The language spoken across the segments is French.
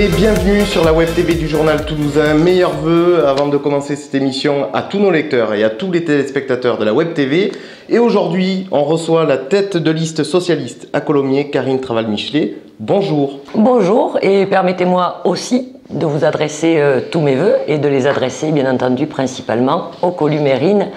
et bienvenue sur la Web TV du Journal Toulousain. Meilleurs vœux avant de commencer cette émission à tous nos lecteurs et à tous les téléspectateurs de la Web TV. Et aujourd'hui, on reçoit la tête de liste socialiste à Colomiers, Karine Traval-Michelet. Bonjour. Bonjour, et permettez-moi aussi de vous adresser tous mes vœux et de les adresser bien entendu principalement aux columérines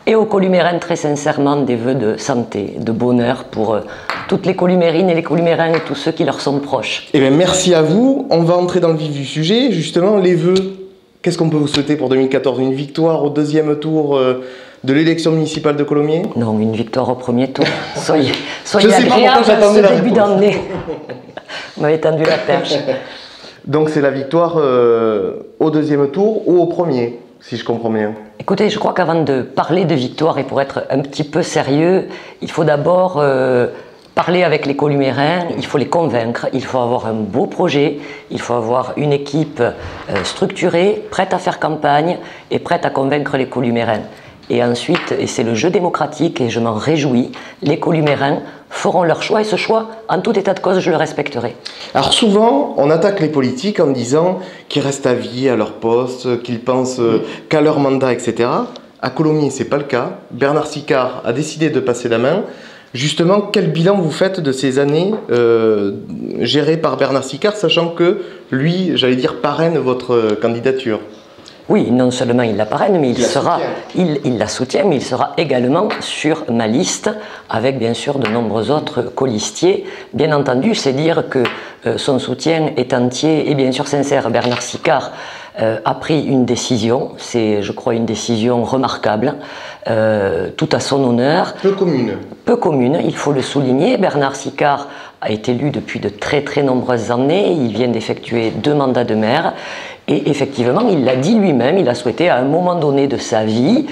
et aux columérins, très sincèrement des vœux de santé, de bonheur pour toutes les columérines et les columérins et tous ceux qui leur sont proches. Eh bien, merci à vous. On va entrer dans le vif du sujet. Justement, les vœux. Qu'est-ce qu'on peut vous souhaiter pour 2014? Une victoire au deuxième tour de l'élection municipale de Colomiers? Non, une victoire au premier tour. Soyez agréable ce début d'année. Vous m'avez tendu la perche. Donc c'est la victoire au deuxième tour ou au premier, si je comprends bien. Écoutez, je crois qu'avant de parler de victoire et pour être un petit peu sérieux, il faut d'abord parler avec les columérins, il faut les convaincre, il faut avoir un beau projet, il faut avoir une équipe structurée, prête à faire campagne et prête à convaincre les columérins. Et ensuite, et c'est le jeu démocratique et je m'en réjouis, les columérins feront leur choix et ce choix, en tout état de cause, je le respecterai. Alors souvent, on attaque les politiques en disant qu'ils restent à vie à leur poste, qu'ils pensent qu'à leur mandat, etc. À Colomiers, ce n'est pas le cas. Bernard Sicard a décidé de passer la main. Justement, quel bilan vous faites de ces années gérées par Bernard Sicard, sachant que lui, j'allais dire, parraine votre candidature? Oui, non seulement il la parraine, mais il la soutient, mais il sera également sur ma liste avec bien sûr de nombreux autres colistiers. Bien entendu, c'est dire que son soutien est entier et bien sûr sincère. Bernard Sicard a pris une décision, c'est je crois une décision remarquable, tout à son honneur. Peu commune. Peu commune, il faut le souligner. Bernard Sicard a été élu depuis de très nombreuses années, il vient d'effectuer 2 mandats de maire. Et effectivement, il l'a dit lui-même, il a souhaité à un moment donné de sa vie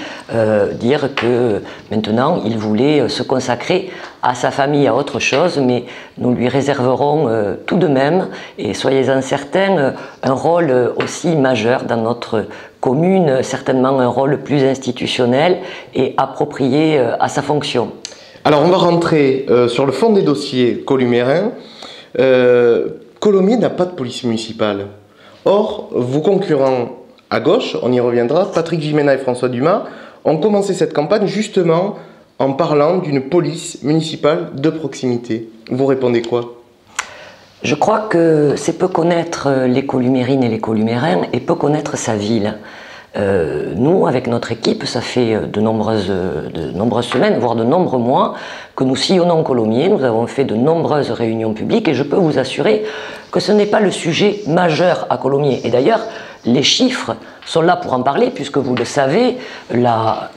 dire que maintenant il voulait se consacrer à sa famille, à autre chose, mais nous lui réserverons tout de même, et soyez-en certains, un rôle aussi majeur dans notre commune, certainement un rôle plus institutionnel et approprié à sa fonction. Alors on va rentrer sur le fond des dossiers columérins. Colomiers n'a pas de police municipale. Or, vos concurrents à gauche, on y reviendra, Patrick Gimena et François Dumas, ont commencé cette campagne justement en parlant d'une police municipale de proximité. Vous répondez quoi? Je crois que c'est peu connaître les columérines et les columérins et peu connaître sa ville. Nous, avec notre équipe, ça fait de nombreuses semaines, voire de nombreux mois, que nous sillonnons Colomiers. Nous avons fait de nombreuses réunions publiques et je peux vous assurer que ce n'est pas le sujet majeur à Colomiers. Et d'ailleurs, les chiffres sont là pour en parler, puisque vous le savez, la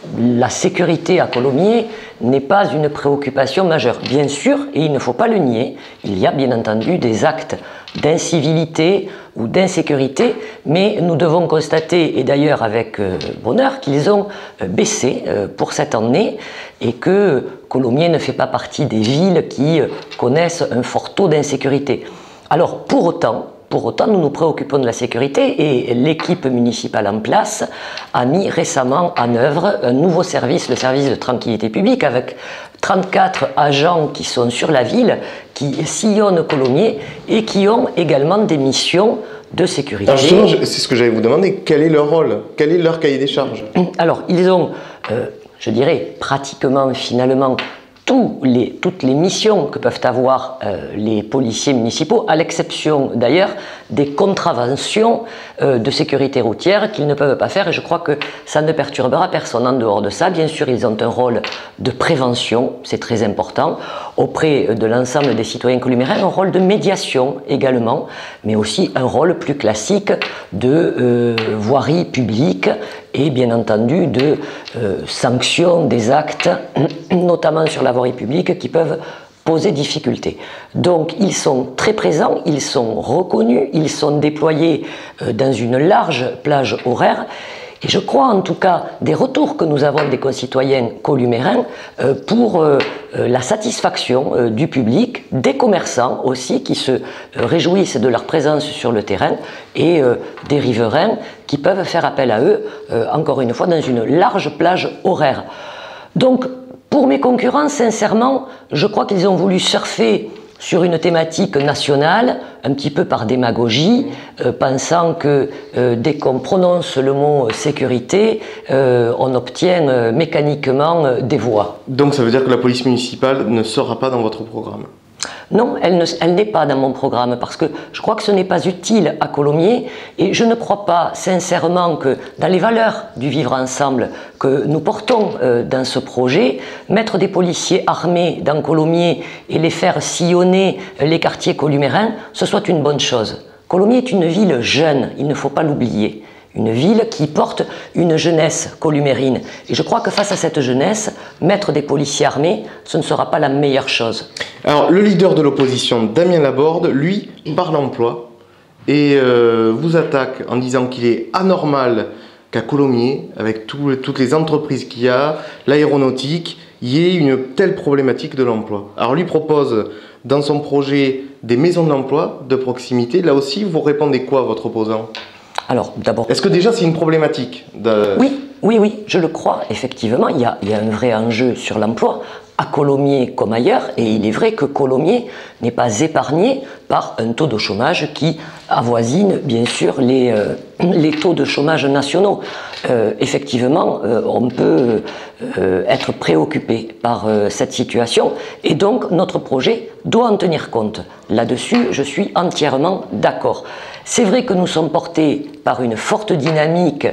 sécurité à Colomiers n'est pas une préoccupation majeure. Bien sûr, et il ne faut pas le nier, il y a bien entendu des actes d'incivilité ou d'insécurité, mais nous devons constater, et d'ailleurs avec bonheur, qu'ils ont baissé pour cette année et que Colomiers ne fait pas partie des villes qui connaissent un fort taux d'insécurité. Alors pour autant, nous nous préoccupons de la sécurité et l'équipe municipale en place a mis récemment en œuvre un nouveau service, le service de tranquillité publique, avec 34 agents qui sont sur la ville, qui sillonnent Colomiers et qui ont également des missions de sécurité. Alors justement, c'est ce que j'allais vous demander, quel est leur rôle? Quel est leur cahier des charges? Alors, ils ont, je dirais, pratiquement, finalement, toutes les missions que peuvent avoir les policiers municipaux, à l'exception d'ailleurs des contraventions de sécurité routière qu'ils ne peuvent pas faire, et je crois que ça ne perturbera personne en dehors de ça. Bien sûr, ils ont un rôle de prévention, c'est très important, auprès de l'ensemble des citoyens colomiérins, un rôle de médiation également, mais aussi un rôle plus classique de voirie publique et bien entendu de sanction des actes, notamment sur la voirie publique, qui peuvent poser difficulté. Donc ils sont très présents, ils sont reconnus, ils sont déployés dans une large plage horaire. Et je crois en tout cas des retours que nous avons des concitoyens columérins pour la satisfaction du public, des commerçants aussi qui se réjouissent de leur présence sur le terrain et des riverains qui peuvent faire appel à eux, encore une fois, dans une large plage horaire. Donc pour mes concurrents, sincèrement, je crois qu'ils ont voulu surfer sur une thématique nationale, un petit peu par démagogie, pensant que dès qu'on prononce le mot sécurité, on obtient mécaniquement des voix. Donc ça veut dire que la police municipale ne sera pas dans votre programme? Non, elle n'est pas dans mon programme parce que je crois que ce n'est pas utile à Colomiers et je ne crois pas sincèrement que dans les valeurs du vivre ensemble que nous portons dans ce projet, mettre des policiers armés dans Colomiers et les faire sillonner les quartiers columérins, ce soit une bonne chose. Colomiers est une ville jeune, il ne faut pas l'oublier. Une ville qui porte une jeunesse columérine. Et je crois que face à cette jeunesse, mettre des policiers armés, ce ne sera pas la meilleure chose. Alors, le leader de l'opposition, Damien Laborde, lui, parle emploi et vous attaque en disant qu'il est anormal qu'à Colomiers, avec toutes les entreprises qu'il y a, l'aéronautique, il y ait une telle problématique de l'emploi. Alors, lui propose dans son projet des maisons de l'emploi de proximité. Là aussi, vous répondez quoi à votre opposant ? Alors, d'abord... Est-ce que déjà c'est une problématique Oui, je le crois, effectivement, il y a un vrai enjeu sur l'emploi, à Colomiers comme ailleurs, et il est vrai que Colomiers n'est pas épargné par un taux de chômage qui avoisine bien sûr les taux de chômage nationaux. Effectivement, on peut être préoccupé par cette situation, et donc notre projet doit en tenir compte. Là-dessus, je suis entièrement d'accord. C'est vrai que nous sommes portés par une forte dynamique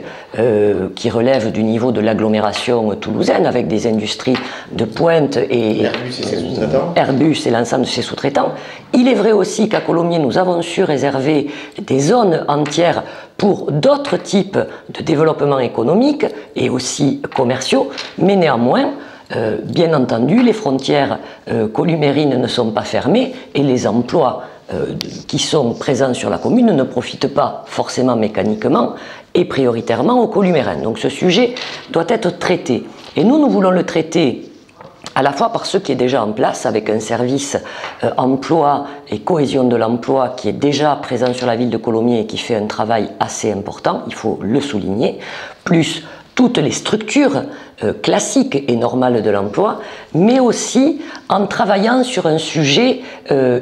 qui relève du niveau de l'agglomération toulousaine avec des industries de pointe et Airbus et l'ensemble de ses sous-traitants. Il est vrai aussi qu'à Colomiers, nous avons su réserver des zones entières pour d'autres types de développement économique et aussi commerciaux, mais néanmoins, bien entendu, les frontières columérines ne sont pas fermées et les emplois qui sont présents sur la commune ne profitent pas forcément mécaniquement et prioritairement aux columérins. Donc ce sujet doit être traité. Et nous voulons le traiter à la fois par ce qui est déjà en place, avec un service emploi et cohésion de l'emploi qui est déjà présent sur la ville de Colomiers et qui fait un travail assez important, il faut le souligner, plus toutes les structures classiques et normales de l'emploi, mais aussi en travaillant sur un sujet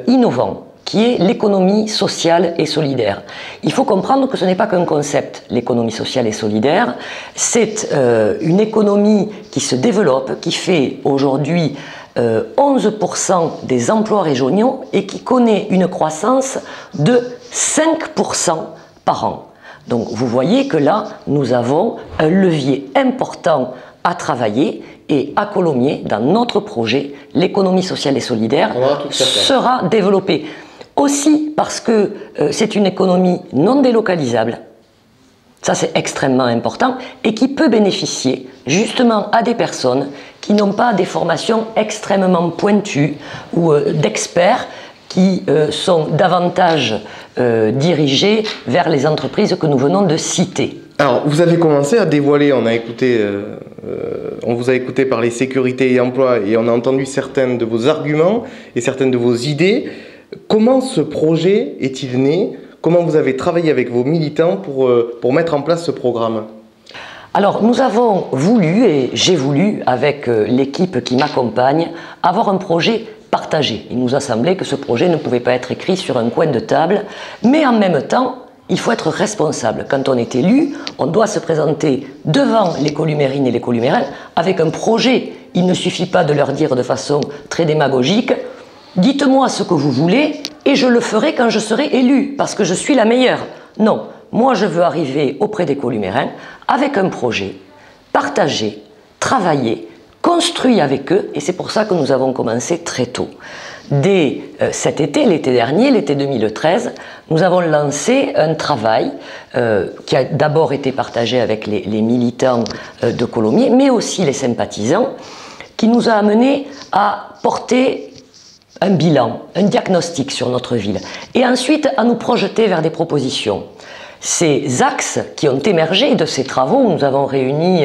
innovant, qui est l'économie sociale et solidaire. Il faut comprendre que ce n'est pas qu'un concept, l'économie sociale et solidaire, c'est une économie qui se développe, qui fait aujourd'hui 11% des emplois régionaux et qui connaît une croissance de 5% par an. Donc vous voyez que là, nous avons un levier important à travailler et à Colomiers, dans notre projet, l'économie sociale et solidaire sera développée. Aussi parce que c'est une économie non délocalisable, ça c'est extrêmement important, et qui peut bénéficier justement à des personnes qui n'ont pas des formations extrêmement pointues ou d'experts qui sont davantage dirigés vers les entreprises que nous venons de citer. Alors, vous avez commencé à dévoiler, on vous a écouté parler sécurité et emploi et on a entendu certains de vos arguments et certaines de vos idées. Comment ce projet est-il né? Comment vous avez travaillé avec vos militants pour mettre en place ce programme? Alors, nous avons voulu, et j'ai voulu, avec l'équipe qui m'accompagne, avoir un projet partagé. Il nous a semblé que ce projet ne pouvait pas être écrit sur un coin de table, mais en même temps, il faut être responsable. Quand on est élu, on doit se présenter devant les columérines et les columérins avec un projet. Il ne suffit pas de leur dire de façon très démagogique « Dites-moi ce que vous voulez et je le ferai quand je serai élu, parce que je suis la meilleure. » Non, moi je veux arriver auprès des columérins avec un projet, partager, travailler, construit avec eux, et c'est pour ça que nous avons commencé très tôt. Dès cet été, l'été dernier, l'été 2013, nous avons lancé un travail qui a d'abord été partagé avec les militants de Colomiers, mais aussi les sympathisants, qui nous a amenés à porter un bilan, un diagnostic sur notre ville, et ensuite à nous projeter vers des propositions. Ces axes qui ont émergé de ces travaux, nous avons réuni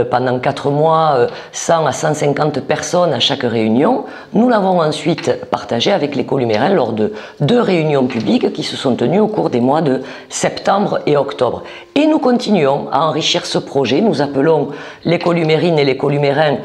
pendant 4 mois 100 à 150 personnes à chaque réunion. Nous l'avons ensuite partagé avec l'écolumérain lors de 2 réunions publiques qui se sont tenues au cours des mois de septembre et octobre. Et nous continuons à enrichir ce projet. Nous appelons l'écolumérine et l'écolumérain,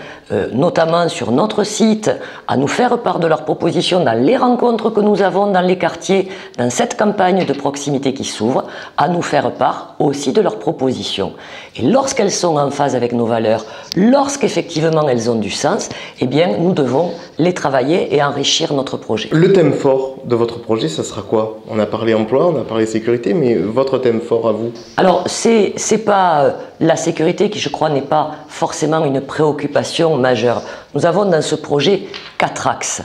notamment sur notre site, à nous faire part de leurs propositions dans les rencontres que nous avons dans les quartiers, dans cette campagne de proximité qui s'ouvre, à nous faire part aussi de leurs propositions. Et lorsqu'elles sont en phase avec nos valeurs, lorsqu'effectivement elles ont du sens, eh bien nous devons les travailler et enrichir notre projet. Le thème fort de votre projet, ça sera quoi? On a parlé emploi, on a parlé sécurité, mais votre thème fort à vous? Alors, c'est pas la sécurité qui, je crois, n'est pas forcément une préoccupation majeure. Nous avons dans ce projet 4 axes.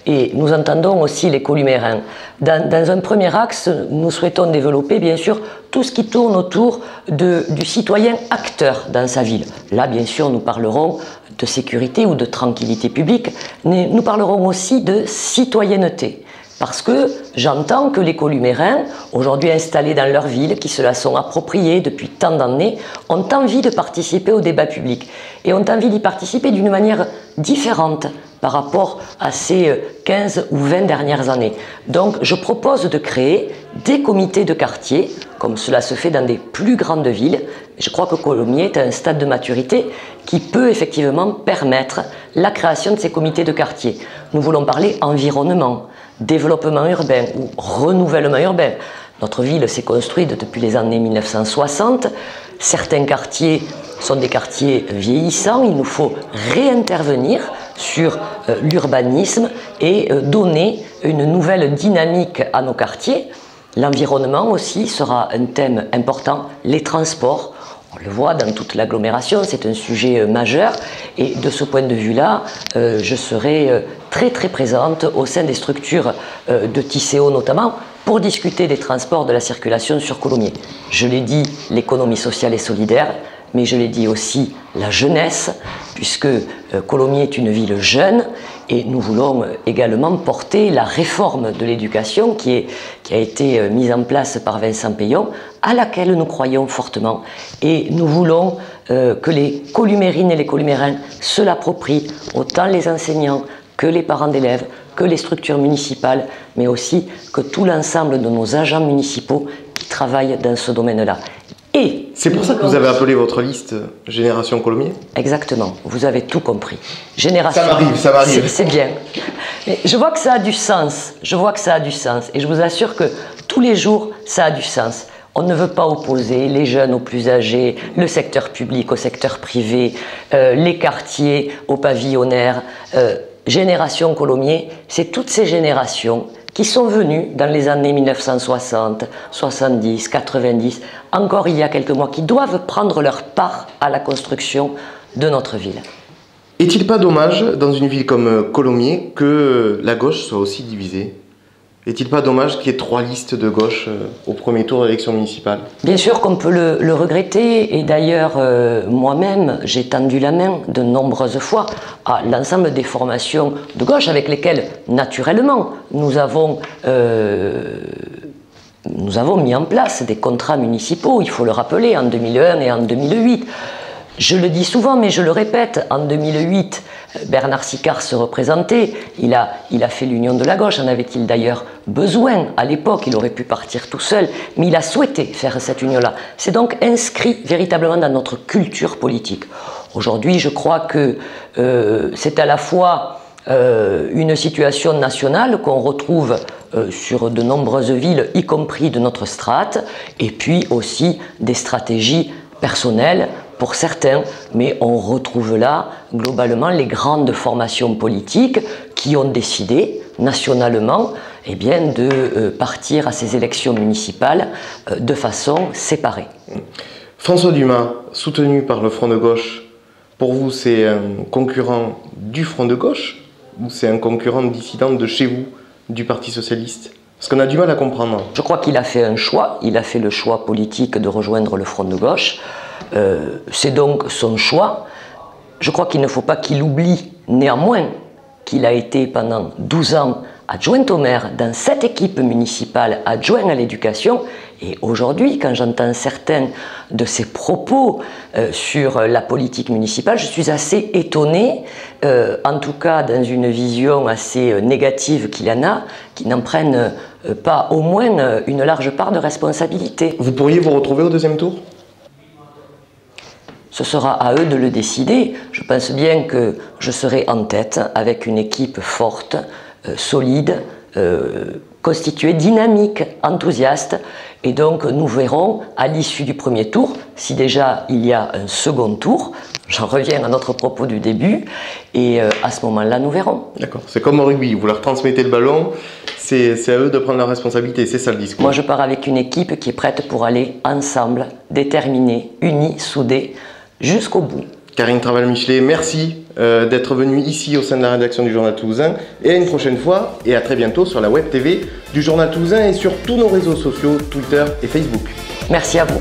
Et nous entendons aussi l'écolumérain. Dans un premier axe, nous souhaitons développer, bien sûr, tout ce qui tourne autour du citoyen acteur dans sa ville. Là, bien sûr, nous parlerons de sécurité ou de tranquillité publique, mais nous parlerons aussi de citoyenneté. Parce que j'entends que les columériens, aujourd'hui installés dans leur ville, qui se la sont appropriés depuis tant d'années, ont envie de participer au débat public. Et ont envie d'y participer d'une manière différente par rapport à ces 15 ou 20 dernières années. Donc je propose de créer des comités de quartier, comme cela se fait dans des plus grandes villes. Je crois que Colomiers est à un stade de maturité qui peut effectivement permettre la création de ces comités de quartier. Nous voulons parler environnement, développement urbain ou renouvellement urbain. Notre ville s'est construite depuis les années 1960. Certains quartiers sont des quartiers vieillissants. Il nous faut réintervenir sur l'urbanisme et donner une nouvelle dynamique à nos quartiers. L'environnement aussi sera un thème important. Les transports, on le voit dans toute l'agglomération, c'est un sujet majeur. Et de ce point de vue-là, je serai très présente au sein des structures de Tisséo notamment pour discuter des transports, de la circulation sur Colomiers. Je l'ai dit, l'économie sociale et solidaire, mais je l'ai dit aussi la jeunesse, puisque Colomiers est une ville jeune et nous voulons également porter la réforme de l'éducation qui a été mise en place par Vincent Peillon, à laquelle nous croyons fortement. Et nous voulons que les columérines et les columérins se l'approprient, autant les enseignants que les parents d'élèves, que les structures municipales, mais aussi que tout l'ensemble de nos agents municipaux qui travaillent dans ce domaine-là. Et c'est pour ça que vous avez appelé votre liste Génération Colomiers? Exactement, vous avez tout compris. Génération. Ça m'arrive. C'est bien. Mais je vois que ça a du sens. Je vois que ça a du sens. Et je vous assure que tous les jours, ça a du sens. On ne veut pas opposer les jeunes aux plus âgés, le secteur public au secteur privé, les quartiers aux pavillonnaires. Génération Colomiers, c'est toutes ces générations qui sont venues dans les années 1960, 70, 90, encore il y a quelques mois, qui doivent prendre leur part à la construction de notre ville. Est-il pas dommage, dans une ville comme Colomiers, que la gauche soit aussi divisée? Est-il pas dommage qu'il y ait 3 listes de gauche au premier tour de l'élection municipale? Bien sûr qu'on peut le regretter, et d'ailleurs moi-même j'ai tendu la main de nombreuses fois à l'ensemble des formations de gauche avec lesquelles naturellement nous avons mis en place des contrats municipaux, il faut le rappeler, en 2001 et en 2008. Je le dis souvent, mais je le répète, en 2008, Bernard Sicard se représentait, il a fait l'union de la gauche, en avait-il d'ailleurs besoin à l'époque, il aurait pu partir tout seul, mais il a souhaité faire cette union-là. C'est donc inscrit véritablement dans notre culture politique. Aujourd'hui, je crois que c'est à la fois une situation nationale qu'on retrouve sur de nombreuses villes, y compris de notre strate, et puis aussi des stratégies personnelles pour certains, mais on retrouve là globalement les grandes formations politiques qui ont décidé nationalement eh bien, de partir à ces élections municipales de façon séparée. François Dumas, soutenu par le Front de gauche, pour vous c'est un concurrent du Front de gauche ou c'est un concurrent dissident de chez vous, du Parti socialiste? Parce qu'on a du mal à comprendre. Je crois qu'il a fait un choix, il a fait le choix politique de rejoindre le Front de gauche. C'est donc son choix. Je crois qu'il ne faut pas qu'il oublie néanmoins qu'il a été pendant 12 ans adjointe au maire dans cette équipe municipale, adjoint à l'éducation. Et aujourd'hui, quand j'entends certains de ses propos sur la politique municipale, je suis assez étonnée, en tout cas dans une vision assez négative qu'il en a, qui n'en prennent pas au moins une large part de responsabilité. Vous pourriez vous retrouver au deuxième tour ? Ce sera à eux de le décider. Je pense bien que je serai en tête avec une équipe forte, solide, constituée, dynamique, enthousiaste. Et donc nous verrons à l'issue du premier tour, si déjà il y a un second tour, j'en reviens à notre propos du début, et à ce moment-là nous verrons. D'accord, c'est comme au rugby, vous leur transmettez le ballon, c'est à eux de prendre la responsabilité, c'est ça le discours. Moi je pars avec une équipe qui est prête pour aller ensemble, déterminée, unie, soudée, jusqu'au bout. Karine Traval-Michelet, merci d'être venue ici au sein de la rédaction du Journal Toulousain, et à une prochaine fois, et à très bientôt sur la web TV du Journal Toulousain et sur tous nos réseaux sociaux, Twitter et Facebook. Merci à vous.